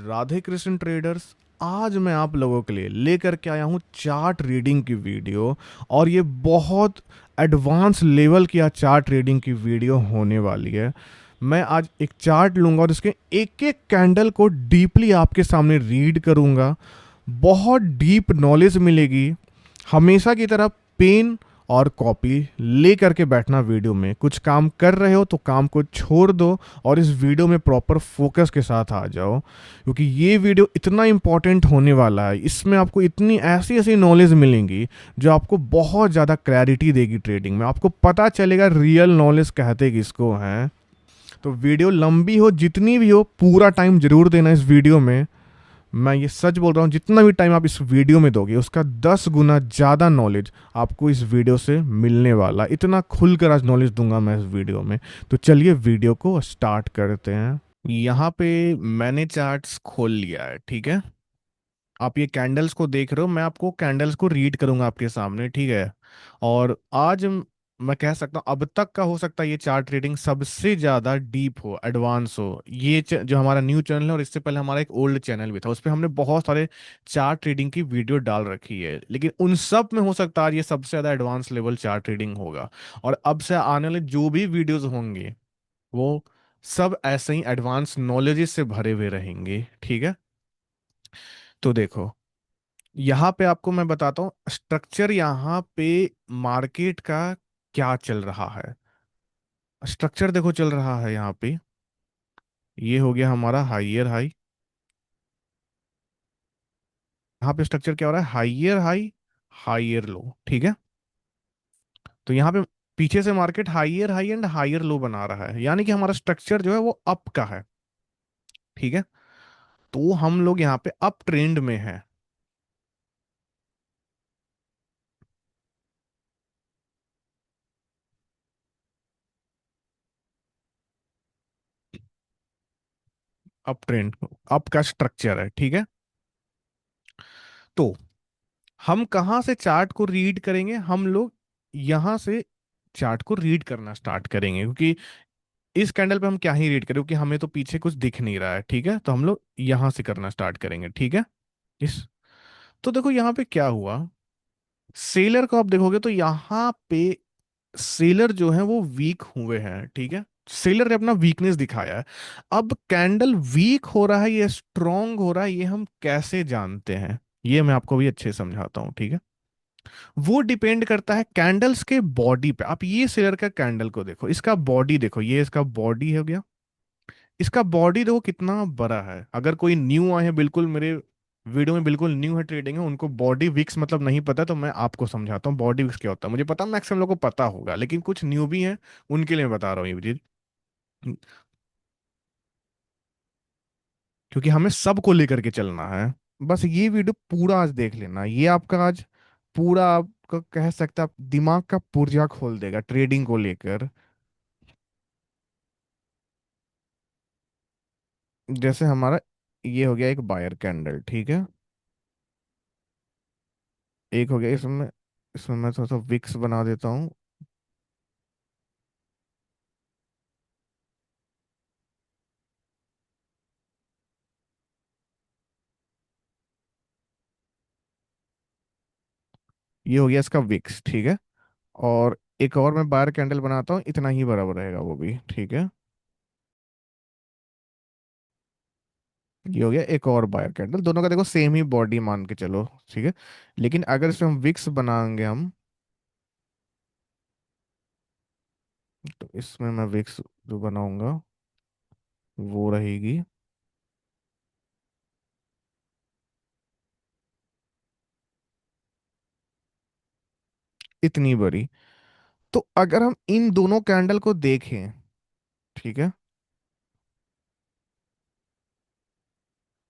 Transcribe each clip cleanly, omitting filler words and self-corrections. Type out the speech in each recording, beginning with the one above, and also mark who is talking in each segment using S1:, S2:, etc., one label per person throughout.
S1: Radhe Krishna traders. आज मैं आप लोगों के लिए लेकर के आया हूँ चार्ट रीडिंग की वीडियो। और ये बहुत एडवांस लेवल की आज चार्ट रीडिंग की वीडियो होने वाली है। मैं आज एक चार्ट लूंगा और इसके एक एक कैंडल को डीपली आपके सामने रीड करूंगा। बहुत डीप नॉलेज मिलेगी। हमेशा की तरह पेन और कॉपी ले करके बैठना। वीडियो में कुछ काम कर रहे हो तो काम को छोड़ दो और इस वीडियो में प्रॉपर फोकस के साथ आ जाओ, क्योंकि ये वीडियो इतना इंपॉर्टेंट होने वाला है। इसमें आपको इतनी ऐसी ऐसी नॉलेज मिलेंगी जो आपको बहुत ज़्यादा क्लैरिटी देगी। ट्रेडिंग में आपको पता चलेगा रियल नॉलेज कहते किसको हैं। तो वीडियो लंबी हो जितनी भी हो, पूरा टाइम जरूर देना इस वीडियो में। मैं ये सच बोल रहा हूँ, जितना भी टाइम आप इस वीडियो में दोगे उसका 10 गुना ज़्यादा नॉलेज आपको इस वीडियो से मिलने वाला। इतना खुलकर आज नॉलेज दूंगा मैं इस वीडियो में। तो चलिए वीडियो को स्टार्ट करते हैं। यहाँ पे मैंने चार्ट्स खोल लिया है, ठीक है। आप ये कैंडल्स को देख रहे हो, मैं आपको कैंडल्स को रीड करूंगा आपके सामने, ठीक है। और आज मैं कह सकता हूँ अब तक का हो सकता है ये चार्ट रीडिंग सबसे ज्यादा डीप हो, एडवांस हो। ये जो हमारा न्यू चैनल है, और इससे पहले हमारा एक ओल्ड चैनल भी था, उस पर हमने बहुत सारे चार्ट रीडिंग की वीडियो डाल रखी है, लेकिन उन सब में हो सकता है आज ये सबसे ज्यादा एडवांस लेवल चार्ट रीडिंग होगा। और अब से आने वाले जो भी वीडियोज होंगे वो सब ऐसे ही एडवांस नॉलेजेस से भरे हुए रहेंगे, ठीक है। तो देखो, यहाँ पे आपको मैं बताता हूँ स्ट्रक्चर, यहाँ पे मार्केट का क्या चल रहा है। स्ट्रक्चर देखो चल रहा है यहाँ पे। ये हो गया हमारा हाइयर हाई। यहाँ पे स्ट्रक्चर क्या हो रहा है, हाइयर हाई हाइयर लो, ठीक है। तो यहाँ पे पीछे से market higher high and higher low बना रहा है, यानी कि हमारा स्ट्रक्चर जो है वो अप का है, ठीक है। तो हम लोग यहाँ पे अप ट्रेंड में है। अप ट्रेंड, अप का स्ट्रक्चर है, ठीक है। तो हम कहाँ से चार्ट को रीड करेंगे, हम लोग यहाँ से चार्ट को रीड करना स्टार्ट करेंगे, क्योंकि इस कैंडल पे हम क्या ही रीड करें, क्योंकि हमें तो पीछे कुछ दिख नहीं रहा है, ठीक है। तो हम लोग यहाँ से करना स्टार्ट करेंगे, ठीक है। इस तो देखो यहाँ पे क्या हुआ, सेलर को आप देखोगे तो यहाँ पे सेलर जो है वो वीक हुए हैं, ठीक है। सेलर ने अपना वीकनेस दिखाया है। अब कैंडल वीक हो रहा है, ये स्ट्रांग हो रहा है, ये हम कैसे जानते हैं, ये मैं आपको भी अच्छे से समझाता हूँ, ठीक है। वो डिपेंड करता है कैंडल्स के बॉडी पे। आप ये सेलर का कैंडल को देखो, इसका बॉडी देखो, ये इसका बॉडी हो गया। इसका बॉडी देखो कितना बड़ा है। अगर कोई न्यू आए हैं, बिल्कुल मेरे वीडियो में बिल्कुल न्यू है ट्रेडिंग है, उनको बॉडी विक्स मतलब नहीं पता, तो मैं आपको समझाता हूँ बॉडी विक्स क्या होता है। मुझे पता मैक्सिमम लोगों को पता होगा, लेकिन कुछ न्यू भी हैं, उनके लिए मैं बता रहा हूँ ये चीज, क्योंकि हमें सबको लेकर के चलना है। बस ये वीडियो पूरा आज देख लेना, ये आपका आज पूरा आपका कह सकते हैं आप दिमाग का पुर्जा खोल देगा ट्रेडिंग को लेकर। जैसे हमारा ये हो गया एक बायर कैंडल, ठीक है। एक हो गया इसमें, इसमें मैं थोड़ा सा विक्स बना देता हूँ। ये हो गया इसका विक्स, ठीक है। और एक और मैं बायर कैंडल बनाता हूँ, इतना ही बराबर रहेगा वो भी, ठीक है। ये हो गया एक और बायर कैंडल, दोनों का देखो सेम ही बॉडी मान के चलो, ठीक है। लेकिन अगर इसमें हम विक्स बनाएंगे हम, तो इसमें मैं विक्स जो बनाऊंगा वो रहेगी इतनी बड़ी। तो अगर हम इन दोनों कैंडल को देखें, ठीक है,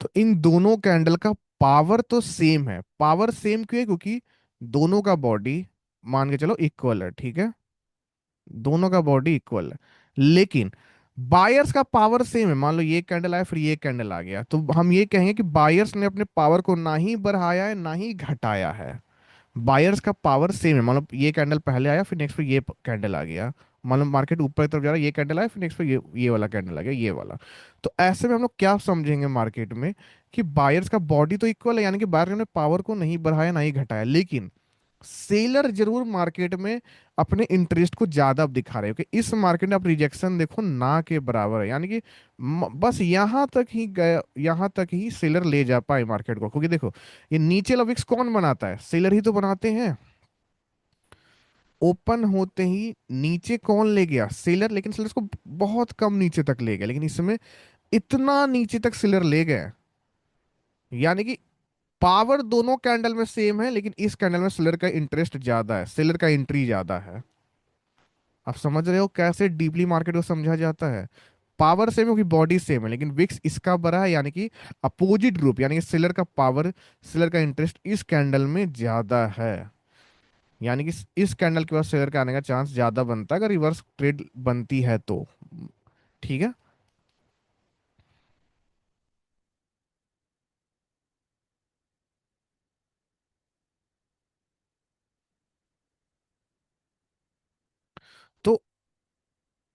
S1: तो इन दोनों कैंडल का पावर तो सेम है। पावर सेम क्यों है, क्योंकि दोनों का बॉडी मान के चलो इक्वल है, ठीक है। दोनों का बॉडी इक्वल है, लेकिन बायर्स का पावर सेम है। मान लो ये कैंडल आया, फिर ये कैंडल आ गया, तो हम ये कहेंगे कि बायर्स ने अपने पावर को ना ही बढ़ाया है ना ही घटाया है। बायर्स का पावर सेम है। मान लो ये कैंडल पहले आया, फिर नेक्स्ट फिर ये कैंडल आ गया, मतलब मार्केट ऊपर की तरफ जा रहा है, ये कैंडल आया, फिर नेक्स्ट पे ये वाला कैंडल आ गया, ये वाला। तो ऐसे में हम लोग क्या समझेंगे मार्केट में, कि बायर्स का बॉडी तो इक्वल है, यानी कि बायर ने पावर को नहीं बढ़ाया ना ही घटाया, लेकिन सेलर जरूर मार्केट में अपने इंटरेस्ट को ज्यादा अब दिखा रहे हो, कि इस मार्केट में आप रिजेक्शन देखो ना के बराबर है, यानी कि बस यहां तक ही गए, यहां तक ही सेलर ले जा पाए मार्केट को, क्योंकि देखो ये नीचे वाला विक्स कौन बनाता है, सेलर ही तो बनाते हैं। ओपन होते ही नीचे कौन ले गया, सेलर, लेकिन सेलर को बहुत कम नीचे तक ले गया, लेकिन इसमें इतना नीचे तक सेलर ले गए, यानी कि पावर दोनों कैंडल में सेम है, लेकिन इस कैंडल में सेलर का इंटरेस्ट ज्यादा है, सेलर का एंट्री ज्यादा है। आप समझ रहे हो कैसे डीपली मार्केट को समझा जाता है। पावर सेम है क्योंकि बॉडी सेम है, लेकिन विक्स इसका बड़ा है, यानी कि अपोजिट ग्रुप, यानी कि सेलर का पावर, सेलर का इंटरेस्ट इस कैंडल में ज्यादा है, यानी कि इस कैंडल के बाद सेलर का आने का चांस ज्यादा बनता है अगर रिवर्स ट्रेड बनती है तो। ठीक है। तो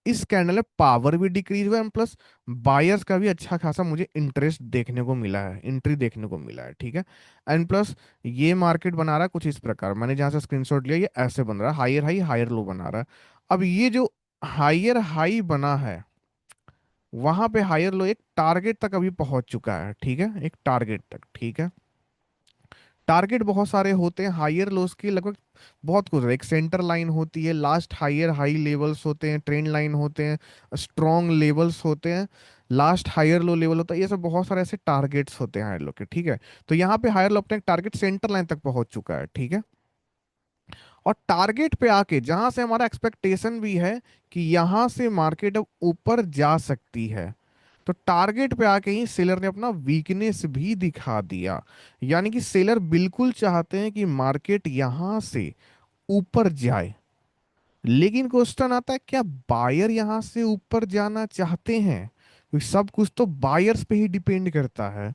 S1: इस कैंडल में पावर भी डिक्रीज हुआ है, प्लस बायर्स का भी अच्छा खासा मुझे इंटरेस्ट देखने को मिला है, एंट्री देखने को मिला है। ठीक है। एंड प्लस ये मार्केट बना रहा है कुछ इस प्रकार, मैंने जहां से स्क्रीनशॉट लिया, ये ऐसे बन रहा है, हायर हाई हायर लो बना रहा है। अब ये जो हायर हाई बना है, वहां पे हायर लो एक टारगेट तक अभी पहुंच चुका है, ठीक है, एक टारगेट तक। ठीक है। टारगेट बहुत सारे होते हैं हायर लोस के, लगभग बहुत कुछ है, एक सेंटर लाइन होती है, लास्ट हायर हाई लेवल्स होते हैं, ट्रेंड लाइन होते हैं, स्ट्रॉन्ग लेवल्स होते हैं, लास्ट हायर लो लेवल होता है, ये सब बहुत सारे ऐसे टारगेट्स होते हैं हायर लो के। ठीक है। तो यहाँ पे हायर लो अपने टारगेट सेंटर लाइन तक पहुंच चुका है। ठीक है। और टारगेट पे आके जहां से हमारा एक्सपेक्टेशन भी है कि यहां से मार्केट अब ऊपर जा सकती है, तो टारगेट पे आके ही सेलर ने अपना वीकनेस भी दिखा दिया, यानी कि सेलर बिल्कुल चाहते हैं कि मार्केट यहां से ऊपर जाए, लेकिन क्वेश्चन आता है क्या बायर यहां से ऊपर जाना चाहते हैं, क्योंकि सब कुछ तो बायर्स पे ही डिपेंड करता है।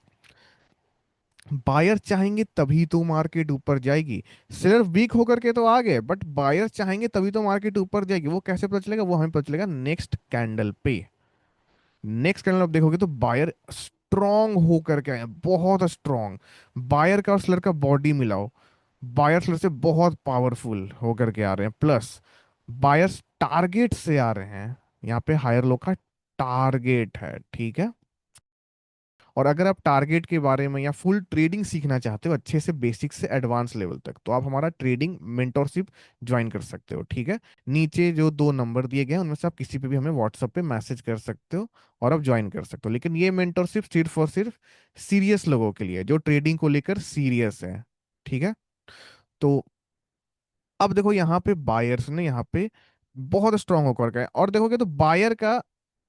S1: बायर चाहेंगे तभी तो मार्केट ऊपर जाएगी, सेलर वीक होकर के तो आ गए, बट बायर चाहेंगे तभी तो मार्केट ऊपर जाएगी। वो कैसे पता चलेगा, वो हमें पता चलेगा नेक्स्ट कैंडल पे। नेक्स्ट कैंडल आप देखोगे तो बायर स्ट्रांग होकर के आए हैं, बहुत स्ट्रांग। बायर का और सेलर का बॉडी मिलाओ, बायर सेलर से बहुत पावरफुल होकर के आ रहे हैं, प्लस बायर्स टारगेट से आ रहे हैं, यहाँ पे हायर लो का टारगेट है। ठीक है। और अगर आप टारगेट के बारे में या फुल ट्रेडिंग सीखना चाहते हो अच्छे से, बेसिक से एडवांस लेवल तक, तो आप हमारा ट्रेडिंग मेंटोरशिप ज्वाइन कर सकते हो। ठीक है। नीचे जो दो नंबर दिए गए हैं उनमें से आप किसी पे भी हमें व्हाट्सएप पे मैसेज कर सकते हो और आप ज्वाइन कर सकते हो, लेकिन ये मेंटोरशिप सिर्फ और सिर्फ सीरियस लोगों के लिए, जो ट्रेडिंग को लेकर सीरियस है। ठीक है। तो अब देखो यहाँ पे बायर्स ने यहाँ पे बहुत स्ट्रांग होकर गए, और देखोगे तो बायर का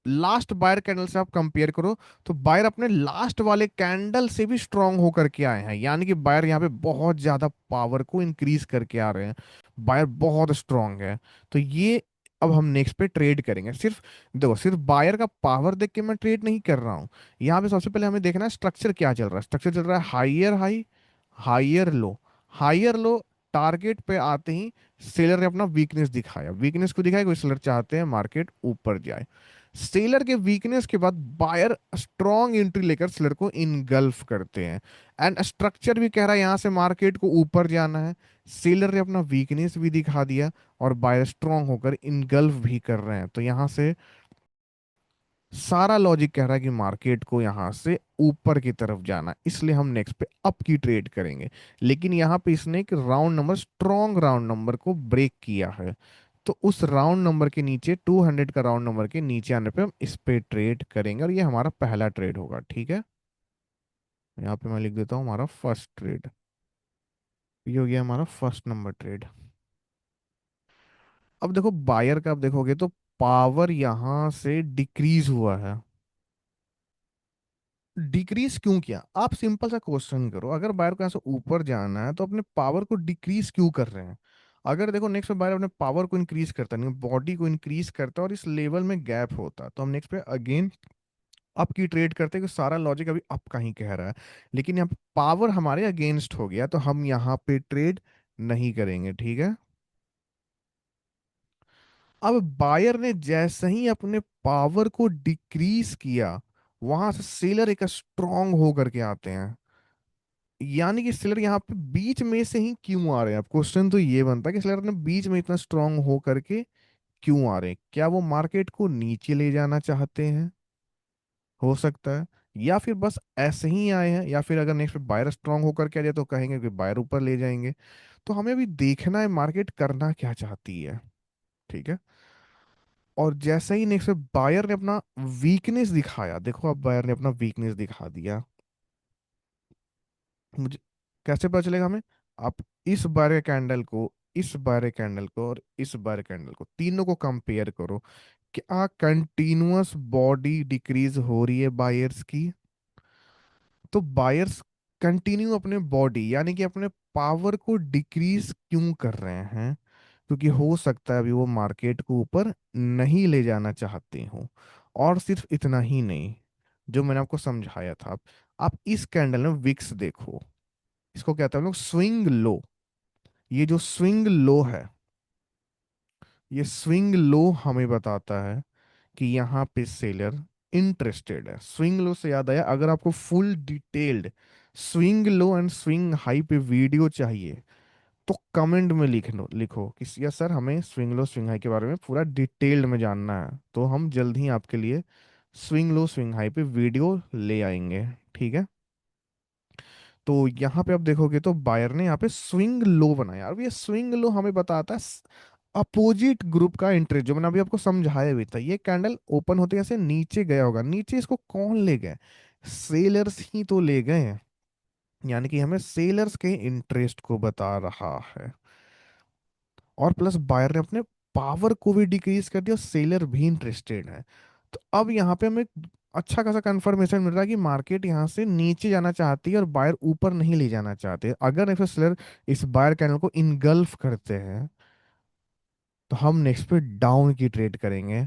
S1: लास्ट बायर कैंडल से आप कंपेयर करो, तो बायर अपने लास्ट वाले कैंडल से भी स्ट्रांग होकर के आए हैं, यानी कि बायर यहाँ पे बहुत ज्यादा पावर को इंक्रीज करके आ रहे हैं, बायर बहुत स्ट्रांग है। तो ये अब हम नेक्स्ट पे ट्रेड करेंगे, सिर्फ देखो, सिर्फ बायर का पावर देख के मैं ट्रेड नहीं कर रहा हूँ। यहाँ पे सबसे पहले हमें देखना है स्ट्रक्चर क्या चल रहा है, स्ट्रक्चर चल रहा है हाइयर हाई हाइयर लो, हाइयर लो। टारगेट पे आते ही सेलर ने अपना वीकनेस दिखाया, वीकनेस को दिखाया, कोई सेलर चाहते हैं मार्केट ऊपर जाए। सेलर के वीकनेस के बाद बायर स्ट्रॉन्ग एंट्री लेकर सेलर को इनगल्फ करते हैं, एंड स्ट्रक्चर भी कह रहा है यहां से मार्केट को ऊपर जाना है। सेलर ने अपना वीकनेस भी दिखा दिया और बायर स्ट्रॉन्ग होकर इनगल्फ भी कर रहे हैं, तो यहां से सारा लॉजिक कह रहा है कि मार्केट को यहां से ऊपर की तरफ जाना, इसलिए हम नेक्स्ट पे अप की ट्रेड करेंगे। लेकिन यहाँ पे इसने एक round number, strong round number को ब्रेक किया है, तो उस राउंड नंबर के नीचे, 200 का राउंड नंबर के नीचे आने पे हम इस पे ट्रेड करेंगे, और ये हमारा पहला ट्रेड होगा। ठीक है। यहाँ पे मैं लिख देता हूँ हमारा फर्स्ट ट्रेड, ये हो गया हमारा फर्स्ट नंबर ट्रेड। अब देखो बायर का, अब देखोगे तो पावर यहाँ से डिक्रीज हुआ है। डिक्रीज क्यों किया, आप सिंपल सा क्वेश्चन करो, अगर बायर को यहाँ से ऊपर जाना है तो अपने पावर को डिक्रीज क्यों कर रहे हैं। अगर देखो नेक्स्ट पे बायर अपने पावर को इंक्रीज करता नहीं, बॉडी को इंक्रीज करता और इस लेवल में गैप होता, तो हम नेक्स्ट पे अगेन अप की ट्रेड करते हैं, कि सारा लॉजिक अभी अप का ही कह रहा है, लेकिन यहाँ पे पावर हमारे अगेंस्ट हो गया, तो हम यहाँ पे ट्रेड नहीं करेंगे। ठीक है। अब बायर ने जैसे ही अपने पावर को डिक्रीज किया, वहां से सेलर एक स्ट्रांग होकर के आते हैं। यानी कि सेलर यहाँ पे बीच में से ही क्यों आ रहे हैं? अब क्वेश्चन तो ये बनता है कि सेलर ने बीच में इतना स्ट्रांग हो करके क्यों आ रहे हैं? क्या वो मार्केट को नीचे ले जाना चाहते हैं? हो सकता है। या फिर बस ऐसे ही आए हैं, या फिर अगर नेक्स्ट बायर स्ट्रांग होकर के आ जाए तो कहेंगे कि बायर ऊपर ले जाएंगे। तो हमें अभी देखना है मार्केट करना क्या चाहती है। ठीक है। और जैसे ही नेक्स्ट बायर ने अपना वीकनेस दिखाया, देखो अब बायर ने अपना वीकनेस दिखा दिया। मुझे कैसे पता चलेगा हमें? आप इस बार कैंडल को, इस बार कैंडल को और इस बार कैंडल को, तीनों को कंपेयर करो। क्या कंटिन्यूअस बॉडी डिक्रीज हो रही है बायर्स की? तो बायर्स कंटिन्यू अपने बॉडी यानी कि अपने पावर को डिक्रीज क्यों कर रहे हैं? क्योंकि हो सकता है अभी वो मार्केट को ऊपर नहीं ले जाना चाहते हो। और सिर्फ इतना ही नहीं, जो मैंने आपको समझाया था, आप इस कैंडल में विक्स देखो। इसको कहते हैं हम लोग स्विंग लो। ये जो स्विंग लो है, ये स्विंग लो हमें बताता है कि यहाँ पे सेलर इंटरेस्टेड है। स्विंग लो से याद आया, अगर आपको full detailed swing low and swing high पे वीडियो चाहिए तो कमेंट में लिखो कि यस सर, हमें स्विंग लो स्विंग हाई के बारे में पूरा डिटेल्ड में जानना है, तो हम जल्द ही आपके लिए स्विंग लो स्विंग हाई पे वीडियो ले आएंगे। ठीक है। तो यहाँ पे आप देखोगे तो बायर ने यहाँ पे स्विंग लो बनाया। अब ये स्विंग लो हमें बताता है अपोजिट ग्रुप का इंटरेस्ट, जो मैंने अभी आपको समझाया भी था। ये कैंडल ओपन होते ऐसे नीचे गया होगा, नीचे इसको कौन ले गए? सेलर्स ही तो ले गए हैं। यानी कि हमें सेलर्स के इंटरेस्ट को बता रहा है। और प्लस बायर ने अपने पावर को भी डिक्रीज कर दिया और सेलर भी इंटरेस्टेड है। तो अब यहाँ पे हमें अच्छा खासा कंफर्मेशन मिल रहा है कि मार्केट यहाँ से नीचे जाना चाहती है और बायर ऊपर नहीं ले जाना चाहते। अगर फिर सेलर इस बायर कैंडल को इनगल्फ करते हैं तो हम नेक्स्ट पे डाउन की ट्रेड करेंगे।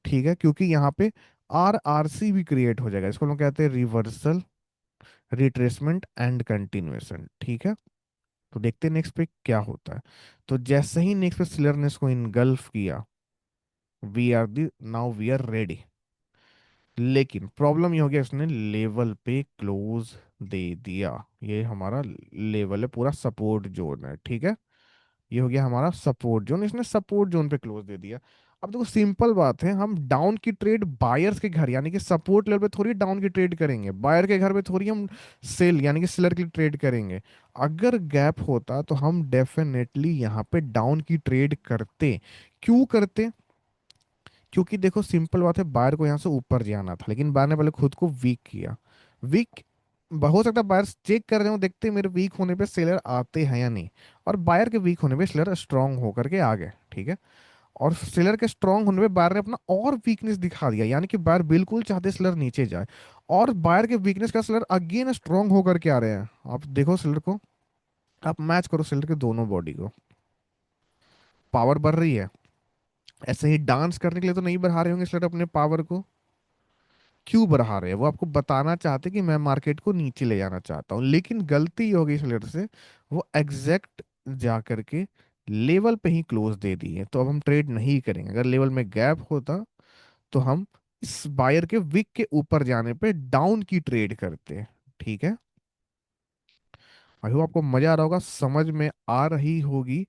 S1: ठीक है, क्योंकि यहाँ पे आर आर सी भी क्रिएट हो जाएगा। इसको हम लोग कहते हैं रिवर्सल, रिट्रेसमेंट एंड कंटिन्यूएशन। ठीक है। तो देखते हैं नेक्स्ट पे क्या होता है। तो जैसे ही नेक्स्ट पे सेलर ने इसको इनगल्फ किया, we are the now we are ready. लेकिन प्रॉब्लम ये हो गया, इसने लेवल पे क्लोज दे दिया। ये हमारा लेवल है, पूरा सपोर्ट जोन है। ठीक है। ये हो गया हमारा सपोर्ट जोन, इसने सपोर्ट जोन पे क्लोज दे दिया। अब देखो सिंपल बात है, हम डाउन की ट्रेड बायर्स के घर यानी कि सपोर्ट लेवल पे थोड़ी डाउन की ट्रेड करेंगे, बायर के घर पे थोड़ी हम सेल यानी कि सेलर की ट्रेड करेंगे। अगर गैप होता तो हम डेफिनेटली यहाँ पे डाउन की ट्रेड करते। क्यों करते? क्योंकि देखो सिंपल बात है, बायर को यहाँ से ऊपर जाना था, लेकिन बायर ने पहले खुद को वीक किया। वीक हो सकता है बायर चेक कर रहे हो, देखते हैं मेरे वीक होने पे सेलर आते हैं या नहीं। और बायर के वीक होने पे सेलर स्ट्रांग होकर के आ गए। ठीक है। और सेलर के स्ट्रांग होने पे बायर ने अपना और वीकनेस दिखा दिया, यानी कि बायर बिल्कुल चाहते सेलर नीचे जाए। और बायर के वीकनेस का सेलर अगेन स्ट्रांग होकर के आ रहे हैं। आप देखो सेलर को, आप मैच करो सेलर के दोनों बॉडी को, पावर बढ़ रही है। ऐसे ही डांस करने के लिए तो नहीं बढ़ा रहे होंगे सेलर अपने पावर को। क्यों बढ़ा रहे हैं? वो आपको बताना चाहते कि मैं मार्केट को नीचे ले जाना चाहता हूँ, लेकिन गलती ये हो गई इस लेटर से, वो एग्जैक्ट जा करके लेवल पे ही क्लोज दे दिए। तो अब हम ट्रेड नहीं करेंगे। अगर लेवल में गैप होता तो हम इस बायर के विक के ऊपर जाने पे डाउन की ट्रेड करते। ठीक है। आई होप आपको मजा आ रहा होगा, समझ में आ रही होगी।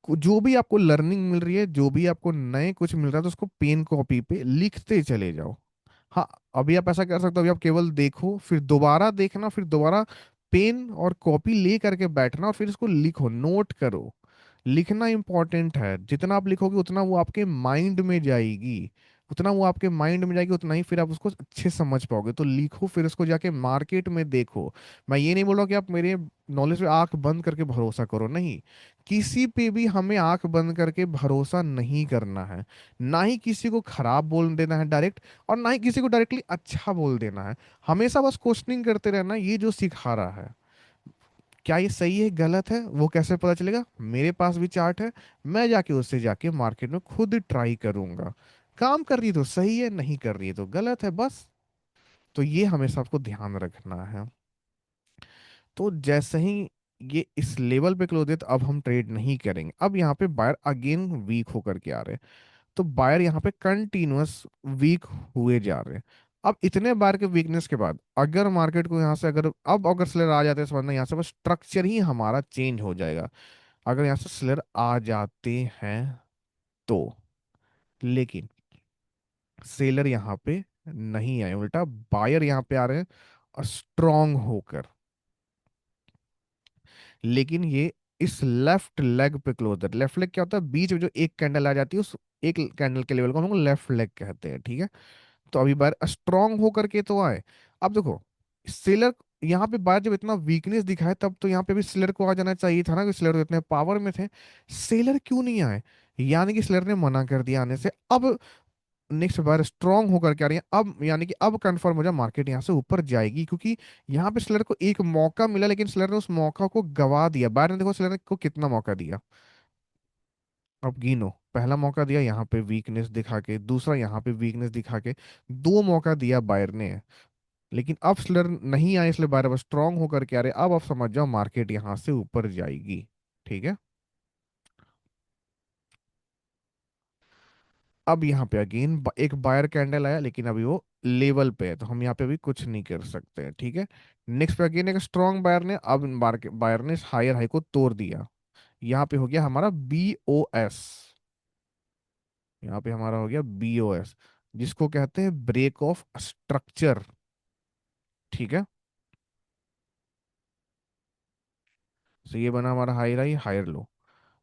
S1: जो भी आपको लर्निंग मिल रही है, जो भी आपको नए कुछ मिल रहा है, तो उसको पेन कॉपी पे लिखते चले जाओ। हाँ, अभी आप ऐसा कर सकते हो, अभी आप केवल देखो, फिर दोबारा देखना, फिर दोबारा पेन और कॉपी ले करके बैठना और फिर इसको लिखो, नोट करो। लिखना इंपॉर्टेंट है। जितना आप लिखोगे उतना वो आपके माइंड में जाएगी, उतना वो आपके माइंड में जाएगी, उतना ही फिर आप उसको अच्छे से समझ पाओगे। तो लिखो, फिर उसको जाके मार्केट में देखो। मैं ये नहीं बोल रहा कि आप मेरे नॉलेज पे आंख बंद करके भरोसा करो, नहीं। किसी पे भी हमें आंख बंद करके भरोसा नहीं करना है। ना ही किसी को खराब बोल देना है डायरेक्ट, और ना ही किसी को डायरेक्टली अच्छा बोल देना है। हमेशा बस क्वेश्चनिंग करते रहना, ये जो सिखा रहा है। क्या ये सही है गलत है वो कैसे पता चलेगा? मेरे पास भी चार्ट है, मैं जाके उससे जाके मार्केट में खुद ट्राई करूंगा। काम कर रही है तो सही है, नहीं कर रही है तो गलत है, बस। तो ये हमेशा आपको ध्यान रखना है। तो जैसे ही ये इस लेवल पे क्लोज है तो अब हम ट्रेड नहीं करेंगे। अब यहाँ पे बायर अगेन वीक होकर के आ रहे हैं, तो बायर यहाँ पे कंटिन्यूअस वीक हुए जा रहे हैं। अब इतने बार के वीकनेस के बाद अगर मार्केट को यहाँ से अगर अब अगर सेलर आ जाते हैं, समझना यहाँ से बस स्ट्रक्चर ही हमारा चेंज हो जाएगा। अगर यहाँ से सेलर आ जाते हैं तो, लेकिन सेलर यहाँ पे नहीं आए, उल्टा बायर यहाँ पे आ रहे हैं और स्ट्रांग होकर। लेकिन ये इस लेफ्ट लेग पे क्लोज है। लेफ्ट लेग क्या होता है, बीच में जो एक कैंडल आ जाती है उस एक कैंडल के लेवल को हम लोग लेफ्ट लेग कहते हैं, ठीक है। तो अभी बार स्ट्रांग होकर के तो आए। अब देखो सेलर यहाँ पे बार जब इतना वीकनेस दिखाए तब तो यहाँ पे भी सेलर को आ जाना चाहिए था ना, कि सेलर तो इतने पावर में थे। सेलर क्यों नहीं आए, यानी कि सेलर ने मना कर दिया आने से। अब नेक्स्ट बार स्ट्रांग होकर के आ रही है, अब यानी कि अब कंफर्म हो जाए मार्केट यहाँ से ऊपर जाएगी, क्योंकि यहाँ पे सेलर को एक मौका मिला, लेकिन सेलर ने उस मौका को गवा दिया। बायर ने देखो सेलर ने को कितना मौका दिया, अब गिनो। पहला मौका दिया यहाँ पे वीकनेस दिखा के, दूसरा यहाँ पे वीकनेस दिखा के, दो मौका दिया बायर ने। लेकिन अब सेलर नहीं आए, इसलिए बायर अब स्ट्रांग होकर के आ रहे। अब आप समझ जाओ मार्केट यहाँ से ऊपर जाएगी, ठीक है। अब यहाँ पे अगेन एक बायर कैंडल आया, लेकिन अभी वो लेवल पे है, तो हम यहाँ पे भी कुछ नहीं कर सकते हैं, ठीक है। नेक्स्ट पे अगेन एक स्ट्रॉन्ग बायर ने, अब मार्केट बायर ने इस हायर हाई को तोड़ दिया। यहाँ पे हो गया हमारा BOS, यहाँ पे हमारा हो गया BOS, जिसको कहते हैं ब्रेक ऑफ स्ट्रक्चर, ठीक है। तो ये बना हमारा हायर हाई हायर लो।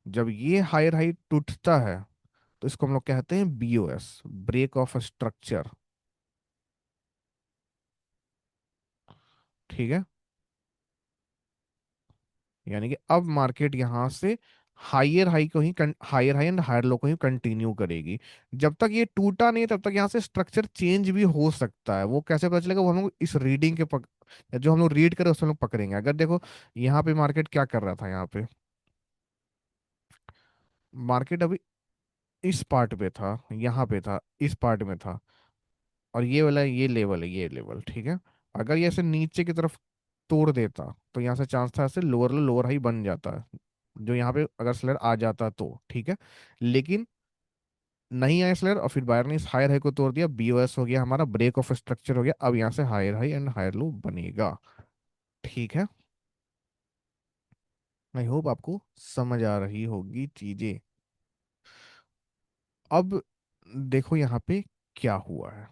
S1: जब ये हायर हाई टूटता है तो इसको हम लोग कहते हैं BOS, ब्रेक ऑफ स्ट्रक्चर, ठीक है। यानी कि अब मार्केट यहाँ से हायर हाई को ही higher high and higher low को ही कंटिन्यू करेगी। जब तक ये टूटा नहीं तब तक यहाँ से स्ट्रक्चर चेंज भी हो सकता है। वो कैसे पता चलेगा, वो हम लोग इस रीडिंग के जो हम लोग रीड करें उसमें हम लोग पकड़ेंगे। अगर देखो यहाँ पे मार्केट क्या कर रहा था, यहाँ पे मार्केट अभी इस पार्ट पे था, यहाँ पे था, इस पार्ट में था, और ये वाला ये लेवल है, ये लेवल, ठीक है। अगर ये ऐसे नीचे की तरफ तोड़ देता तो यहाँ से चांस था ऐसे लोअर लो लोअर हाई बन जाता है, जो यहाँ पे अगर स्लर आ जाता तो, ठीक है। लेकिन नहीं आया स्लर, और फिर बायर ने इस हायर हाई को तोड़ दिया, BOS हो गया हमारा, ब्रेक ऑफ स्ट्रक्चर हो गया। अब यहाँ से higher high and higher low बनेगा, ठीक है। आई होप आपको समझ आ रही होगी चीजें। अब देखो यहाँ पे क्या हुआ है।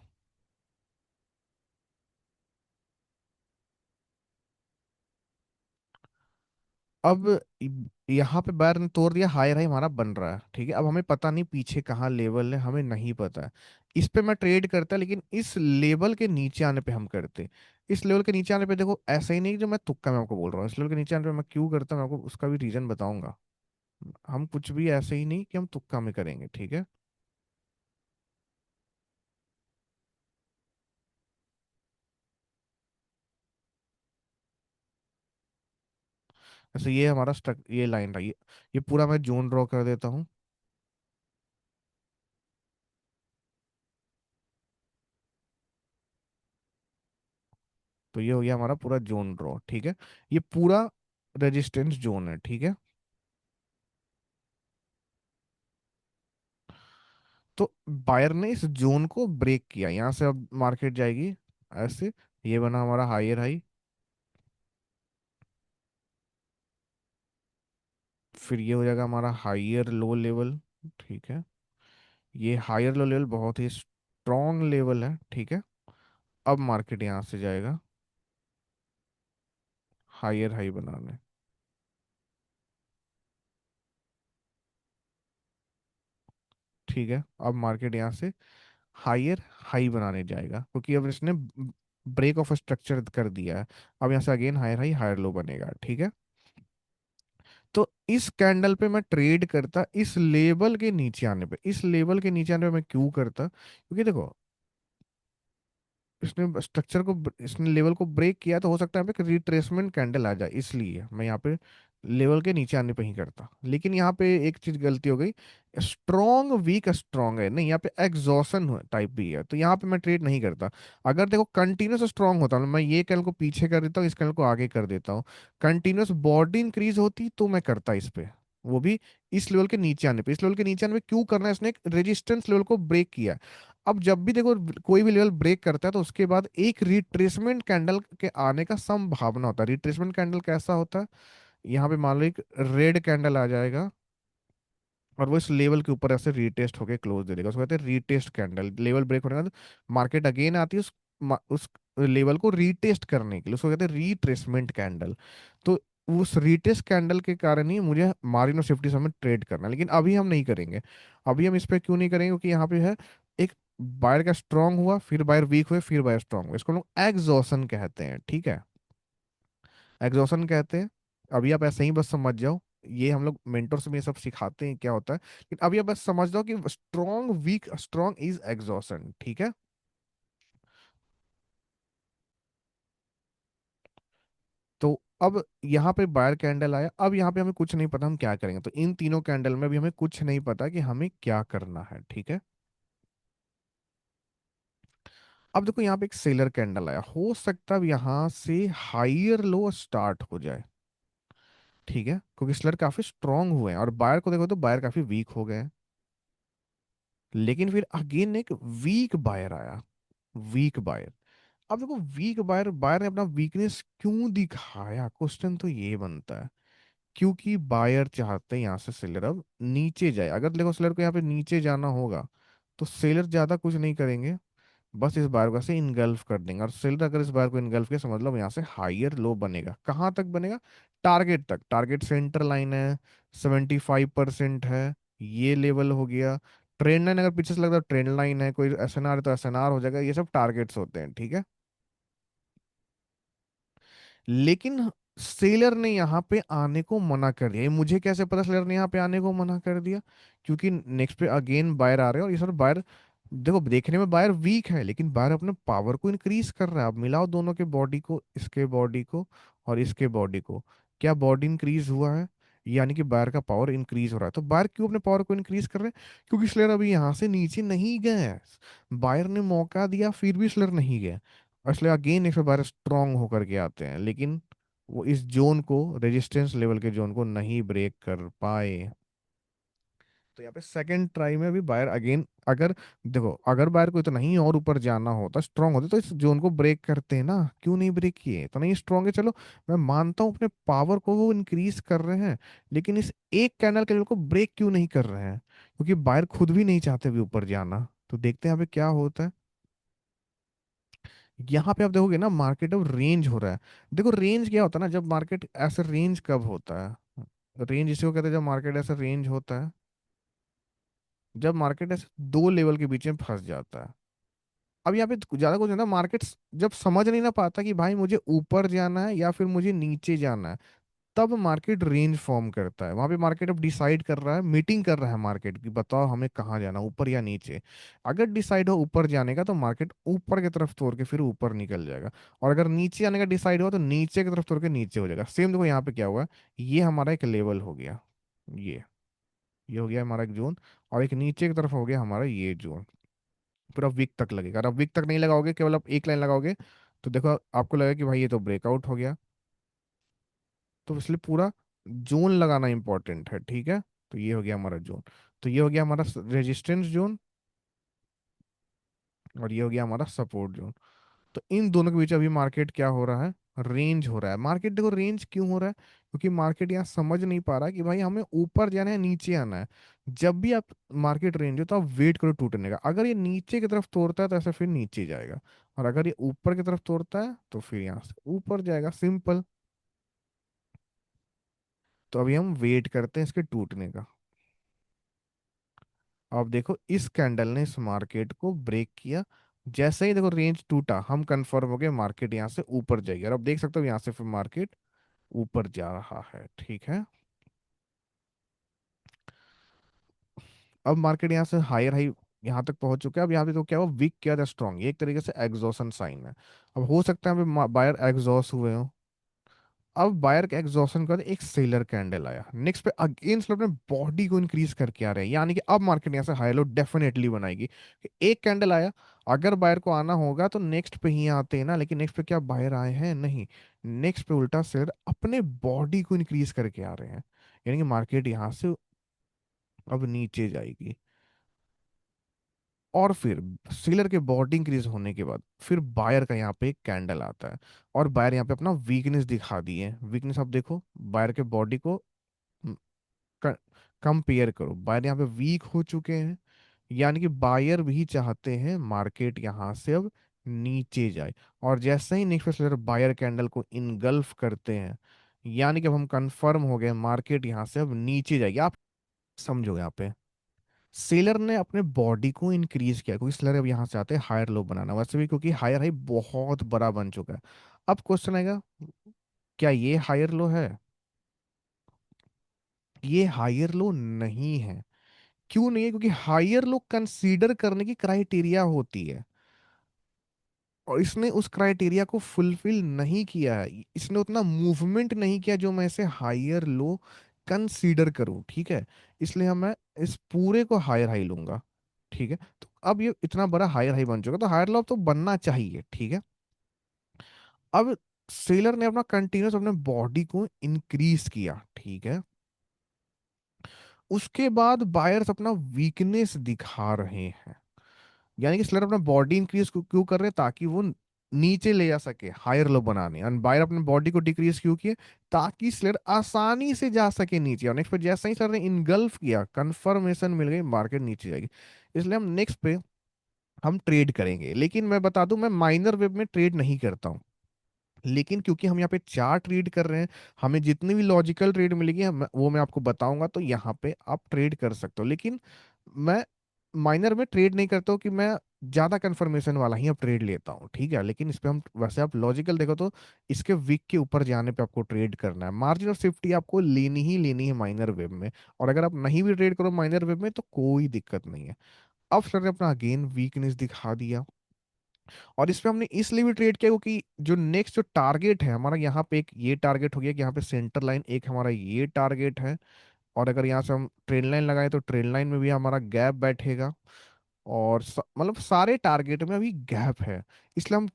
S1: अब यहाँ पे बायर ने तोड़ दिया, हायर हाई हमारा बन रहा है, ठीक है। अब हमें पता नहीं पीछे कहाँ लेवल है, हमें नहीं पता है। इस पे मैं ट्रेड करता, लेकिन इस लेवल के नीचे आने पे हम करते। इस लेवल के नीचे आने पे देखो, ऐसा ही नहीं जो मैं तुक्का में आपको बोल रहा हूँ, इस लेवल के नीचे आने पे मैं क्यों करता हूँ, मैं आपको उसका भी रीजन बताऊंगा। हम कुछ भी ऐसे ही नहीं कि हम तुक्का में करेंगे, ठीक है। जैसे ये हमारा स्ट्रक ये लाइन रही, ये पूरा मैं जोन ड्रॉ कर देता हूँ। तो ये हो गया हमारा पूरा जोन ड्रॉ, ठीक है। ये पूरा रेजिस्टेंस जोन है, ठीक है। तो बायर ने इस जोन को ब्रेक किया, यहाँ से अब मार्केट जाएगी ऐसे। ये बना हमारा हायर हाई, फिर ये हो जाएगा हमारा हायर लो लेवल, ठीक है। ये हायर लो लेवल बहुत ही स्ट्रॉन्ग लेवल है, ठीक है। अब मार्केट यहाँ से जाएगा हायर हाई बनाने, ठीक है। अब मार्केट यहाँ से हायर हाई बनाने जाएगा, क्योंकि अब इसने ब्रेक ऑफ स्ट्रक्चर कर दिया है। अब यहाँ से again higher high higher low बनेगा, ठीक है। तो इस कैंडल पे मैं ट्रेड करता इस लेवल के नीचे आने पे, इस लेवल के नीचे आने पे मैं क्यों करता, क्योंकि देखो इसने स्ट्रक्चर को इसने लेवल को ब्रेक किया, तो हो सकता है यहाँ पे रिट्रेसमेंट कैंडल आ जाए, इसलिए मैं यहाँ पे लेवल के नीचे आने पे ही करता। लेकिन यहाँ पे एक चीज गलती हो गई, स्ट्रॉन्ग वीक स्ट्रॉन्ग है नहीं, यहाँ पे एग्जॉशन टाइप भी है, तो यहाँ पे मैं ट्रेड नहीं करता। अगर देखो कंटिन्यूस स्ट्रॉन्ग होता, मैं ये कैंडल को पीछे कर देता हूँ, इस कैंडल को आगे कर देता हूँ, कंटिन्यूस बॉडी इंक्रीज होती तो मैं करता इस पे, वो भी इस लेवल के नीचे आने पे। इस लेवल के नीचे आने पे क्यों करना है, इसने एक रेजिस्टेंस लेवल को ब्रेक किया। अब जब भी देखो कोई भी लेवल ब्रेक करता है तो उसके बाद एक रिट्रेसमेंट कैंडल के आने का संभावना होता है। रिट्रेसमेंट कैंडल कैसा होता है, यहाँ पे मान लो एक रेड कैंडल आ जाएगा और वो इस लेवल के ऊपर ऐसे रीटेस्ट होके क्लोज दे देगा, उसको कहते हैं रीटेस्ट कैंडल। लेवल ब्रेक होने के बाद मार्केट अगेन आती है उस लेवल को रीटेस्ट करने के लिए, उसको कहते हैं रीट्रेसमेंट कैंडल। तो उस रीटेस्ट कैंडल के कारण ही मुझे मार्जिन ऑफ सेफ्टी समय ट्रेड करना है, लेकिन अभी हम नहीं करेंगे। अभी हम इस पे क्यों नहीं करेंगे, क्योंकि यहाँ पे है एक बायर का स्ट्रांग हुआ, फिर बायर वीक हुए, फिर बायर स्ट्रांग हुआ, इसको लोग एग्जॉशन कहते हैं, ठीक है, एग्जॉशन कहते हैं। अभी आप ऐसे ही बस समझ जाओ, ये हम लोग मेंटोर्स में ये सब सिखाते हैं क्या होता है, लेकिन अभी आप बस समझ जाओ कि strong week strong is exhaustion, ठीक है। तो अब यहाँ पे बायर कैंडल आया, अब यहाँ पे हमें कुछ नहीं पता हम क्या करेंगे, तो इन तीनों कैंडल में भी हमें कुछ नहीं पता कि हमें क्या करना है, ठीक है। अब देखो यहाँ पे एक सेलर कैंडल आया, हो सकता है यहाँ से हायर लो स्टार्ट हो जाए, ठीक है, क्योंकि सेलर काफी स्ट्रांग हुए हैं, और बायर को देखो तो बायर काफी वीक हो गए हैं। लेकिन फिर अगेन एक वीक बायर आया, वीक बायर। अब देखो वीक बायर, बायर ने अपना वीकनेस क्यों दिखाया, क्वेश्चन तो ये बनता है। क्योंकि बायर चाहते हैं यहाँ से सेलर अब नीचे जाए। अगर देखो सेलर को यहाँ पे नीचे जाना होगा तो सेलर ज्यादा कुछ नहीं करेंगे, बस इस बार को ऐसे इनगल्फ कर देंगे, और सेलर अगर इस बार को इनगल्फ किया, समझ लो यहाँ से हायर लो बनेगा। कहाँ तक बनेगा, टारगेट तक। टारगेट सेंटर लाइन है, 75% है, ये लेवल हो गया। ट्रेंड लाइन अगर पीछे से लगता है ट्रेंड लाइन है, कोई एसएनआर है तो एसएनआर हो जाएगा, ये सब टारगेट्स होते हैं, ठीक है। लेकिन सेलर ने यहाँ पे आने को मना कर दिया। ये मुझे कैसे पता सेलर ने यहाँ पे आने को मना कर दिया, क्योंकि नेक्स्ट पे अगेन बायर आ रहे हैं, और ये सर बायर देखो देखने में बायर वीक है, लेकिन बायर अपने पावर को इंक्रीज कर रहा है। अब मिलाओ दोनों के बॉडी को, इसके बॉडी को और इसके बॉडी को, क्या बॉडी इंक्रीज हुआ है, यानी कि बायर का पावर इंक्रीज हो रहा है। तो बायर क्यों अपने पावर को इंक्रीज कर रहे हैं, क्योंकि स्लेयर अभी यहाँ से नीचे नहीं गए हैं। बायर ने मौका दिया फिर भी स्लेयर नहीं गए, और इसलिए अगेन एक बार स्ट्रांग होकर के आते हैं, लेकिन वो इस जोन को, रेजिस्टेंस लेवल के जोन को नहीं ब्रेक कर पाए। तो यहाँ पे सेकंड ट्राई में भी बायर अगेन, अगर देखो अगर बायर को इतना ही और ऊपर जाना होता, स्ट्रांग होते, तो इस जोन को ब्रेक करते हैं ना, क्यों नहीं ब्रेक किए, तो नहीं स्ट्रांग है। चलो मैं मानता हूँ अपने पावर को वो इंक्रीज कर रहे हैं, लेकिन इस एक कैंडल के लेवल को ब्रेक क्यों नहीं कर रहे हैं, क्योंकि बायर खुद भी नहीं चाहते भी ऊपर जाना। तो देखते हैं यहाँ पे क्या होता है। यहाँ पे आप देखोगे ना, मार्केट अब रेंज हो रहा है। देखो रेंज क्या होता है ना, जब मार्केट ऐसे रेंज कब होता है, रेंज इसी को कहते हैं जब मार्केट ऐसे रेंज होता है, जब मार्केट ऐसे दो लेवल के बीच में फंस जाता है। अब यहाँ पे ज्यादा कुछ नहीं ना, मार्केट जब समझ नहीं ना पाता कि भाई मुझे ऊपर जाना है या फिर मुझे नीचे जाना है, तब मार्केट रेंज फॉर्म करता है। वहां पे मार्केट अब डिसाइड कर रहा है, मीटिंग कर रहा है मार्केट की, बताओ हमें कहाँ जाना, ऊपर या नीचे। अगर डिसाइड हो ऊपर जाने का तो मार्केट ऊपर की तरफ तोड़ के फिर ऊपर निकल जाएगा, और अगर नीचे आने का डिसाइड हो तो नीचे की तरफ तोड़ के नीचे हो जाएगा। सेम देखो यहाँ पे क्या हुआ, ये हमारा एक लेवल हो गया, ये हो गया हमारा एक जोन, और एक नीचे की तरफ हो गया हमारा ये जोन। पूरा वीक तक लगेगा, और अब वीक तक नहीं लगाओगे, केवल आप एक लाइन लगाओगे, तो देखो आपको लगेगा कि भाई ये तो ब्रेकआउट हो गया। तो इसलिए पूरा जोन लगाना इंपॉर्टेंट है, ठीक है। तो ये हो गया हमारा जोन, तो ये हो गया हमारा रेजिस्टेंस जोन, और ये हो गया हमारा सपोर्ट जोन। तो इन दोनों के बीच अभी मार्केट क्या हो रहा है, रेंज हो रहा है। मार्केट देखो रेंज क्यों हो रहा है, क्योंकि मार्केट यहाँ समझ नहीं पा रहा कि भाई हमें ऊपर जाना है नीचे आना है। जब भी आप मार्केट रेंज हो तो आप वेट करो टूटने का। अगर ये नीचे की तरफ तोड़ता है तो ऐसे फिर नीचे जाएगा, और अगर ये ऊपर की तरफ तोड़ता है तो फिर यहाँ से ऊपर जाएगा, सिंपल। तो अभी हम वेट करते हैं इसके टूटने का। अब देखो इस कैंडल ने इस मार्केट को ब्रेक किया, जैसे ही देखो रेंज टूटा, हम कंफर्म हो गए मार्केट यहाँ से ऊपर जाएगी, और अब देख सकते हो यहाँ से फिर मार्केट ऊपर जा रहा है, ठीक है। अब मार्केट यहाँ से हायर हाई यहाँ तक पहुंच चुका है। अब यहाँ पे तो क्या हुआ, वीक किया था स्ट्रॉन्ग, ये एक तरीके से एग्जॉशन साइन है। अब हो सकता है यहाँ पे बायर एग्जॉस्ट हुए हो। अब बायर के एग्जॉशन के बाद एक सेलर कैंडल आया, नेक्स्ट पे अगेन अपने बॉडी को इंक्रीज करके आ रहे हैं, यानी कि अब मार्केट यहाँ से हाई लो डेफिनेटली बनाएगी। कि एक कैंडल आया, अगर बायर को आना होगा तो नेक्स्ट पे ही आते हैं ना, लेकिन नेक्स्ट पे क्या बायर आए हैं, नहीं। नेक्स्ट पे उल्टा सेलर अपने बॉडी को इंक्रीज करके आ रहे हैं, यानी कि मार्केट यहाँ से अब नीचे जाएगी। और फिर सेलर के बॉडी इंक्रीज होने के बाद फिर बायर का यहाँ पे एक कैंडल आता है, और बायर यहाँ पे अपना वीकनेस दिखा दी है। वीकनेस आप देखो, बायर के बॉडी को कंपेयर करो, बायर यहाँ पे वीक हो चुके हैं, यानी कि बायर भी चाहते हैं मार्केट यहाँ से अब नीचे जाए। और जैसे ही नेक्स्ट सेलर बायर कैंडल को इनगल्फ करते हैं, यानी कि अब हम कंफर्म हो गए मार्केट यहाँ से अब नीचे जाएगी। आप समझो यहाँ पे सेलर ने अपने बॉडी को इंक्रीज किया, क्योंकि सेलर अब यहाँ से आते हैं हायर लो बनाना, वैसे भी क्योंकि हायर हाई बहुत बड़ा बन चुका है। अब क्वेश्चन आएगा, क्या ये हायर लो है? ये हायर लो नहीं है। क्यों नहीं है? क्योंकि हायर लो कंसीडर करने की क्राइटेरिया होती है, और इसने उस क्राइटेरिया को फुलफिल नहीं किया है, इसने उतना मूवमेंट नहीं किया जो मैं इसे हायर लो कंसीडर करूं, ठीक है। इसलिए मैं इस पूरे को हायर हाई लूंगा, ठीक है। तो अब ये इतना बड़ा हायर हाई बन चुका, तो हायर लो अब तो बनना चाहिए, ठीक है। अब सेलर ने अपना कंटिन्यूस अपने बॉडी को इंक्रीज किया, ठीक है। उसके बाद बायर्स अपना वीकनेस दिखा रहे हैं, यानी कि सेलर अपना बॉडी इंक्रीज क्यों कर रहे हैं, ताकि वो नीचे ले जा सके हायर लो बनाने, और बायर अपने बॉडी को डिक्रीज क्यों किए, ताकि सेलर आसानी से जा सके नीचे। और नेक्स्ट पे जैसे ही सर ने इनगल्फ किया, कंफर्मेशन मिल गई, मार्केट नीचे जाएगी। इसलिए हम नेक्स्ट पे हम ट्रेड करेंगे, लेकिन मैं बता दूं मैं माइनर वेब में ट्रेड नहीं करता हूं। लेकिन क्योंकि हम यहाँ पे चार्ट रीड कर रहे हैं, हमें जितनी भी लॉजिकल ट्रेड मिलेगी वो मैं आपको बताऊंगा, तो यहाँ पे आप ट्रेड कर सकते हो। लेकिन मैं माइनर में ट्रेड नहीं करता हूँ, कि मैं ज्यादा कंफर्मेशन वाला ही अब ट्रेड लेता हूँ, ठीक है। लेकिन इस पे हम वैसे आप लॉजिकल देखो तो इसके वीक के ऊपर जाने पे आपको ट्रेड करना है, मार्जिन ऑफ सेफ्टी आपको लेनी ही लेनी है माइनर वेब में। और अगर आप नहीं भी ट्रेड करो माइनर वेब में तो कोई दिक्कत नहीं है। अब सर ने अपना अगेन वीकनेस दिखा दिया, और इस पे हमने इसलिए भी ट्रेड किया क्योंकि जो नेक्स्ट जो टारगेट है हमारा, यहाँ पे एक ये टारगेट हो गया कि यहाँ पे सेंटर लाइन एक हमारा ये टारगेट है। और अगर यहाँ से हम ट्रेड लाइन लगाए तो ट्रेड लाइन में भी हमारा गैप बैठेगा, और मतलब सारे टारगेट में अभी गैप है। इसलिए हम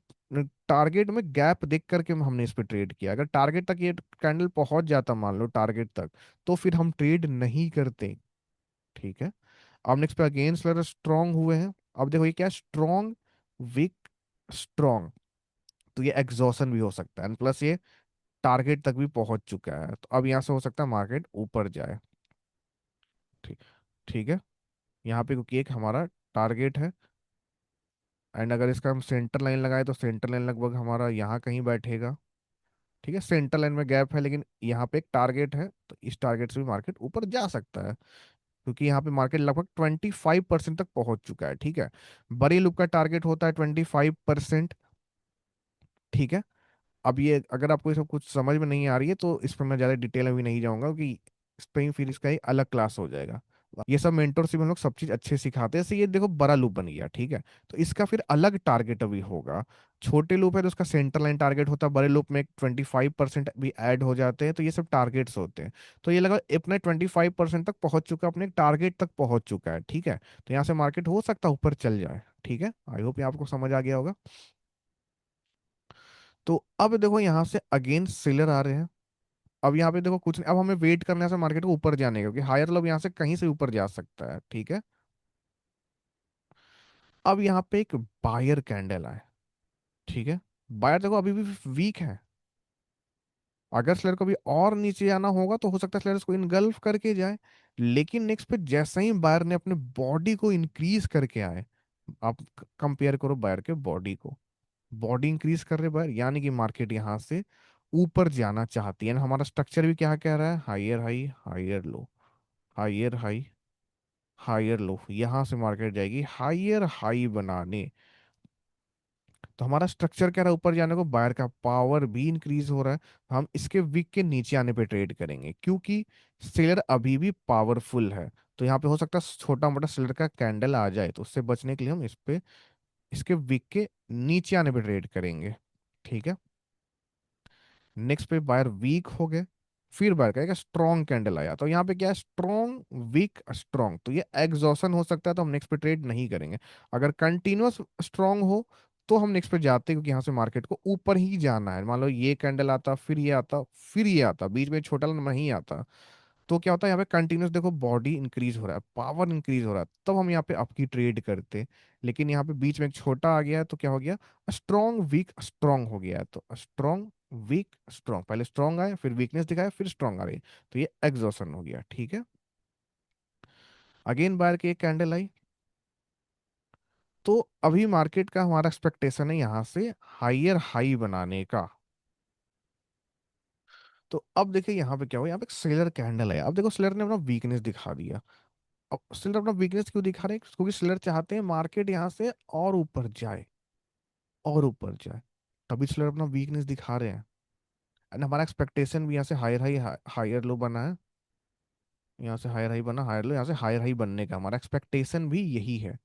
S1: टारगेट में गैप देख करके हमने इस पे ट्रेड किया। अगर टारगेट तक ये कैंडल पहुंच जाता मान लो टारगेट तक, तो फिर हम ट्रेड नहीं करते, ठीक है। अब नेक्स्ट पे अगेन सेलर स्ट्रांग हुए हैं। अब देखो ये क्या, स्ट्रांग, वीक, स्ट्रांग, तो ये एग्जॉशन भी हो सकता है, प्लस ये टारगेट तक भी पहुंच चुका है, तो अब यहाँ से हो सकता है मार्केट ऊपर जाए, ठीक। ठीक है, यहाँ पे क्योंकि एक हमारा टारगेट है, एंड अगर इसका हम सेंटर लाइन लगाए तो सेंटर लाइन लगभग हमारा यहाँ कहीं बैठेगा, ठीक है। सेंटर लाइन में गैप है, लेकिन यहाँ पे एक टारगेट है, तो इस टारगेट से भी मार्केट ऊपर जा सकता है, क्योंकि यहाँ पे मार्केट लगभग 25% तक पहुंच चुका है, ठीक है। बड़ी लुक का टारगेट होता है 25%, ठीक है। अब ये अगर आपको ये सब कुछ समझ में नहीं आ रही है तो इस पर मैं ज़्यादा डिटेल में भी नहीं जाऊंगा, क्योंकि इस पर ही फिर इसका ही अलग क्लास हो जाएगा। ये सब मेंटरशिप में हम लोग सब चीज़ अच्छे सिखाते हैं। जैसे ये देखो बड़ा लूप बन गया, ठीक है, तो इसका फिर अलग टारगेट अभी होगा। छोटे लूप है तो उसका सेंटर लाइन टारगेट होता है, बड़े लूप में 25% भी ऐड हो जाते हैं, तो ये सब टारगेट्स होते हैं। तो ये लगा अपने 25% तक पहुंच चुका है, अपने टारगेट तक पहुंच चुका है, ठीक है। तो यहाँ से मार्केट हो सकता है ऊपर चल जाए, ठीक है। आई होप ये आपको समझ आ गया होगा। तो अब देखो यहाँ से अगेन सेलर आ रहे हैं। अब यहाँ पे देखो कुछ नहीं, अब हमें वेट करना है मार्केट को ऊपर जाने का, क्योंकि हायर लो यहाँ से कहीं से ऊपर जा सकता है, ठीक है। अब यहाँ पे एक बायर कैंडल आए, ठीक है। बायर देखो अभी भी वीक है, अगर सेलर को भी और नीचे जाना होगा तो हो सकता है सेलर इसको इनगल्फ करके जाए। लेकिन नेक्स्ट पे जैसे ही बायर ने अपने बॉडी को इंक्रीज करके आए, आप कंपेयर करो बायर के बॉडी को, बॉडी इंक्रीज कर रहे बायर, यानी कि मार्केट यहाँ से ऊपर जाना चाहती है। And हमारा स्ट्रक्चर भी क्या कह रहा है, higher high, higher low, higher high, higher low, यहां से मार्केट जाएगी हायर हाई बनाने। तो हमारा स्ट्रक्चर क्या रहा है, ऊपर जाने को, बायर का पावर भी इंक्रीज हो रहा है। हम इसके विक के नीचे आने पे ट्रेड करेंगे, क्योंकि सेलर अभी भी पावरफुल है। तो यहाँ पे हो सकता है छोटा मोटा सेलर का कैंडल आ जाए, तो उससे बचने के लिए हम इस पे इसके विक के नीचे आने पे ट्रेड करेंगे। ठीक है। नेक्स्ट पे बायर वीक हो गए, फिर बायर का एक स्ट्रॉन्ग कैंडल आया, तो यहाँ पे क्या है, स्ट्रॉन्ग वीक स्ट्रॉन्ग, तो ये एग्जॉशन हो सकता है, तो हम नेक्स्ट पे ट्रेड नहीं करेंगे। अगर कंटिन्यूअस स्ट्रॉन्ग हो तो हम नेक्स्ट पे जाते हैं, क्योंकि यहाँ से मार्केट को ऊपर ही जाना है। मान लो ये कैंडल आता, फिर ये आता, फिर ये आता, बीच में छोटा नहीं आता, तो क्या होता है यहाँ पे कंटिन्यूस देखो बॉडी इंक्रीज हो रहा है, पावर इंक्रीज हो रहा है, तब हम यहाँ पे अप की ट्रेड करते। लेकिन यहाँ पे बीच में एक छोटा आ गया है, तो क्या हो गया, स्ट्रॉन्ग वीक स्ट्रॉन्ग हो गया है। तो स्ट्रॉन्ग वीक स्ट्रॉन्ग, पहले स्ट्रॉन्ग आए, फिर वीकनेस दिखाया, फिर स्ट्रॉन्ग आ रही, तो ये एग्जॉशन हो गया। ठीक है। अगेन बायर की एक कैंडल आई, तो अभी मार्केट का हमारा एक्सपेक्टेशन है यहाँ से हायर हाई बनाने का। तो अब देखिए यहाँ पे क्या हुआ, यहाँ पे एक सेलर कैंडल है, अब देखो सेलर ने अपना वीकनेस दिखा दिया। अब सेलर अपना वीकनेस क्यों दिखा रहे हैं, क्योंकि सेलर चाहते हैं मार्केट यहाँ से और ऊपर जाए, और ऊपर जाए, तभी सेलर अपना वीकनेस दिखा रहे हैं। एंड हमारा एक्सपेक्टेशन भी यहाँ से हायर हाई हायर लो बना है, यहाँ से हायर हाई बना, हायर लो, यहाँ से हायर हाई बनने का हमारा एक्सपेक्टेशन भी यही है।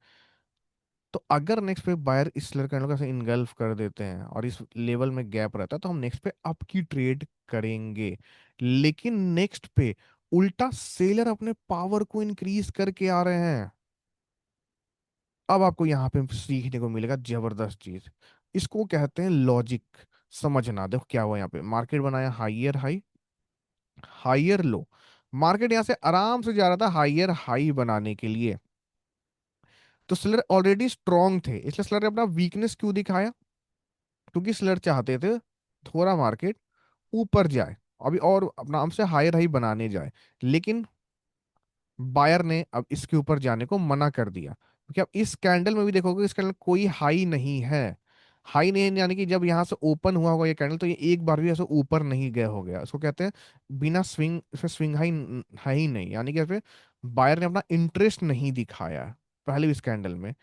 S1: तो अगर नेक्स्ट पे बायर इस सेलर कैंडल को इनगल्फ कर देते हैं और इस लेवल में गैप रहता है, तो हम नेक्स्ट पे अप की ट्रेड करेंगे। लेकिन नेक्स्ट पे उल्टा सेलर अपने पावर को इंक्रीज करके आ रहे हैं। अब आपको यहाँ पे सीखने को मिलेगा जबरदस्त चीज, इसको कहते हैं लॉजिक। समझना, देखो क्या हुआ, यहाँ पे मार्केट बनाया हाइयर हाई, हाइयर लो, मार्केट यहाँ से आराम से जा रहा था हाइयर हाई बनाने के लिए। तो सेलर ऑलरेडी स्ट्रांग थे, इसलिए सेलर ने अपना वीकनेस क्यों दिखाया, क्योंकि सेलर चाहते थे थोड़ा मार्केट ऊपर जाए, अभी और अपना हमसे हायर हाई बनाने जाए। लेकिन बायर ने अब इसके ऊपर जाने को मना कर दिया, क्योंकि अब इस कैंडल में भी देखोगे, इस कैंडल कोई हाई नहीं है। हाई नहीं है, यानी कि जब यहाँ से ओपन हुआ होगा ये कैंडल, तो ये एक बार भी ऐसे ऊपर नहीं गया हो गया, इसको कहते हैं बिना स्विंग, इसमें स्विंग हाई है ही नहीं, यानी कि इसमें बायर ने अपना इंटरेस्ट नहीं दिखाया पहले भी इस कैंडल में।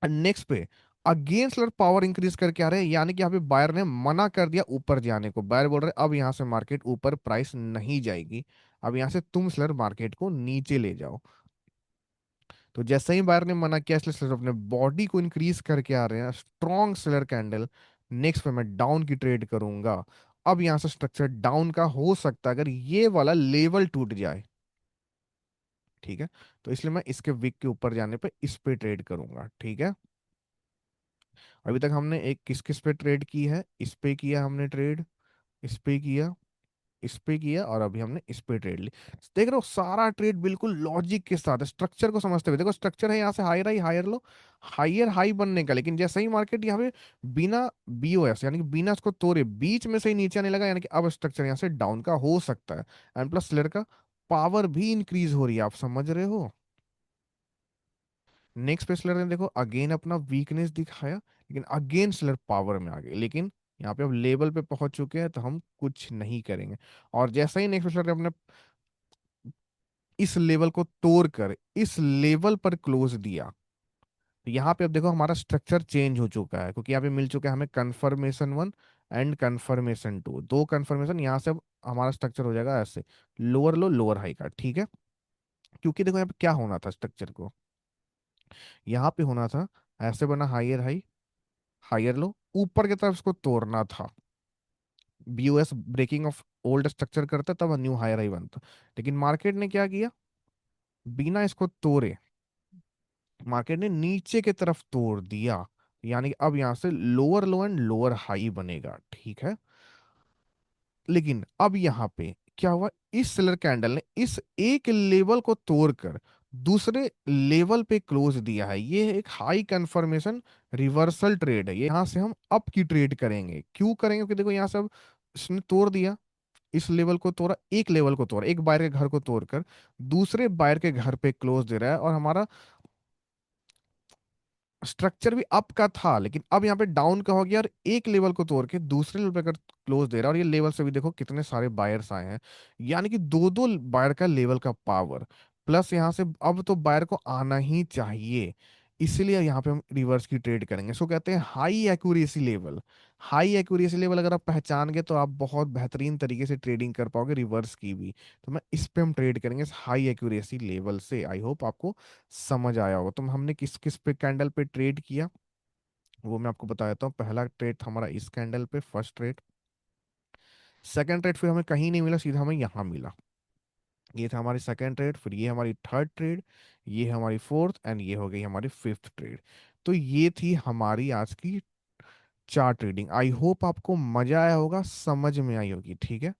S1: नेक्स्ट पे अगेन सेलर पावर इंक्रीज करके आ रहे हैं, यानी कि यहाँ पे बायर ने मना कर दिया ऊपर जाने को, बायर बोल रहे अब यहाँ से मार्केट ऊपर प्राइस नहीं जाएगी, अब यहाँ से तुम सेलर मार्केट को नीचे ले जाओ। तो जैसे ही बायर ने मना किया, इसलिए सेलर अपने बॉडी को इंक्रीज करके आ रहे हैं, स्ट्रॉन्ग सेलर कैंडल। नेक्स्ट पे मैं डाउन की ट्रेड करूंगा। अब यहाँ से स्ट्रक्चर डाउन का हो सकता है अगर ये वाला लेवल टूट जाए। ठीक है। तो इसलिए मैं इसके विक के ऊपर जाने पे इस पे ट्रेड करूंगा। ठीक है। अभी तक हमने एक किस किस पे ट्रेड की है, इस पे किया हमने ट्रेड, इस पे किया, इस पे किया, और अभी हमने इस पे ट्रेड ली। देख रहे हो सारा ट्रेड बिल्कुल लॉजिक के साथ है, स्ट्रक्चर को समझते हुए। देखो स्ट्रक्चर है यहाँ से higher high higher low, higher high बनने का, लेकिन जैसे ही मार्केट यहाँ पे बिना बीओएस यानी कि बिना इसको तोड़े बीच में से ही नीचे आने लगा, यानी कि अब स्ट्रक्चर यहाँ से डाउन का हो सकता है। एंड प्लस सेलर का पावर भी इंक्रीज हो रही है, आप समझ रहे हो। नेक्स्ट पे सेलर ने देखो अगेन अपना वीकनेस दिखाया, लेकिन अगेन सेलर पावर में आ गए, लेकिन यहाँ पे अब लेवल पे पहुंच चुके हैं, तो हम कुछ नहीं करेंगे। और जैसा ही नेक्स्ट सेलर ने अपने इस लेवल को तोड़कर इस लेवल पर क्लोज दिया, तो यहाँ पे अब देखो हमारा स्ट्रक्चर चेंज हो चुका है, क्योंकि यहाँ पे मिल चुका है हमें confirmation one and confirmation two, दो कन्फर्मेशन। यहाँ से अब हमारा स्ट्रक्चर हो जाएगा ऐसे, लोअर लो लोअर हाई का। ठीक है। क्योंकि देखो यहाँ पे क्या होना था स्ट्रक्चर को, यहाँ पे होना था ऐसे बना हायर हाई हायर लो, ऊपर की तरफ इसको तोड़ना था, BOS breaking of old structure करता तब न्यू हायर हाई बनता। लेकिन मार्केट ने क्या किया, बिना इसको तोड़े मार्केट ने नीचे की तरफ तोड़ दिया, यानी कि अब यहां से lower low and lower high बनेगा। ठीक है। लेकिन अब यहाँ पे क्या हुआ, इस सेलर कैंडल ने इस एक लेवल को तोड़कर दूसरे लेवल पे क्लोज दिया है, ये एक हाई कंफर्मेशन रिवर्सल ट्रेड है। ये यहाँ से हम अप की ट्रेड करेंगे, क्यों करेंगे, क्योंकि देखो यहाँ से अब इसने तोड़ दिया, इस लेवल को तोड़ा, एक लेवल को तोड़ा, एक बायर के घर को तोड़कर दूसरे बायर के घर पे क्लोज दे रहा है, और हमारा स्ट्रक्चर भी अप का था, लेकिन अब यहाँ पे डाउन का हो गया, और एक लेवल को तोड़ के दूसरे लेवल पे अगर क्लोज दे रहा है, और ये लेवल से भी देखो कितने सारे बायर्स आए हैं, यानी कि दो दो बायर का लेवल का पावर, प्लस यहाँ से अब तो बायर को आना ही चाहिए। इसलिए यहाँ पे हम रिवर्स की ट्रेड करेंगे। सो कहते हैं high accuracy level. High accuracy level अगर आप पहचान गए तो आप बहुत बेहतरीन तरीके से ट्रेडिंग कर पाओगे रिवर्स की भी। तो मैं इस पे हम ट्रेड करेंगे इस हाई एक्यूरेसी लेवल से। आई होप आपको समझ आया होगा। तो हमने किस किस पे कैंडल पे ट्रेड किया वो मैं आपको बता देता हूँ। पहला ट्रेड था हमारा इस कैंडल पे, फर्स्ट ट्रेड। सेकंड ट्रेड फिर हमें कहीं नहीं मिला, सीधा हमें यहाँ मिला। ये था हमारी सेकंड ट्रेड। फिर ये हमारी थर्ड ट्रेड, ये हमारी फोर्थ, एंड ये हो गई हमारी फिफ्थ ट्रेड। तो ये थी हमारी आज की चार्ट ट्रेडिंग। आई होप आपको मजा आया होगा, समझ में आई होगी। ठीक है,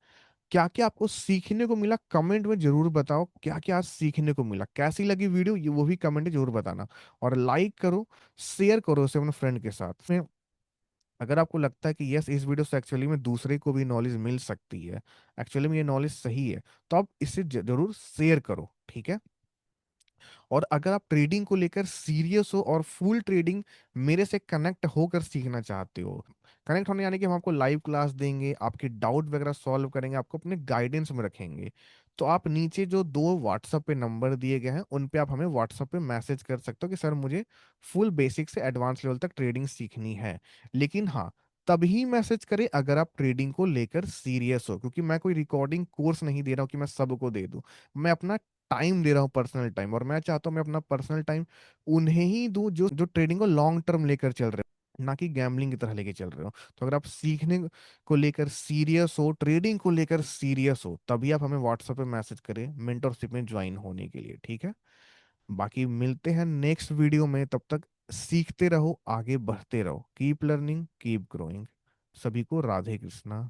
S1: क्या क्या आपको सीखने को मिला कमेंट में जरूर बताओ। क्या क्या आज सीखने को मिला, कैसी लगी वीडियो ये वो भी कमेंट में जरूर बताना। और लाइक करो, शेयर करो इसे अपने फ्रेंड के साथ में। अगर आपको लगता है कि यस इस वीडियो से एक्चुअली में दूसरे को भी नॉलेज मिल सकती है, एक्चुअली में ये नॉलेज सही है, तो आप इसे जरूर शेयर करो। ठीक है, और अगर आप ट्रेडिंग को लेकर सीरियस हो और फुल ट्रेडिंग मेरे से कनेक्ट होकर सीखना चाहते हो, कनेक्ट होने यानी कि हम आपको लाइव क्लास देंगे, आपके डाउट वगैरह सॉल्व करेंगे, आपको अपने गाइडेंस में रखेंगे, तो आप नीचे जो दो व्हाट्सएप पे नंबर दिए गए हैं उन पे आप हमें व्हाट्सएप पे मैसेज कर सकते हो कि सर मुझे फुल बेसिक से एडवांस लेवल तक ट्रेडिंग सीखनी है। लेकिन हाँ, तभी मैसेज करें अगर आप ट्रेडिंग को लेकर सीरियस हो, क्योंकि मैं कोई रिकॉर्डिंग कोर्स नहीं दे रहा हूँ कि मैं सबको दे दूं। मैं अपना टाइम दे रहा हूँ, पर्सनल टाइम, और मैं चाहता हूँ मैं अपना पर्सनल टाइम उन्हें ही दूं जो जो ट्रेडिंग को लॉन्ग टर्म लेकर चल रहे हो, ना कि गैम्बलिंग की तरह लेकर चल रहे हो। तो अगर आप सीखने को लेकर सीरियस हो, ट्रेडिंग को लेकर सीरियस हो, तभी आप हमें व्हाट्सएप पे मैसेज करें मेंटरशिप में ज्वाइन होने के लिए। ठीक है, बाकी मिलते हैं नेक्स्ट वीडियो में। तब तक सीखते रहो, आगे बढ़ते रहो। Keep learning, keep growing. सभी को राधे कृष्णा।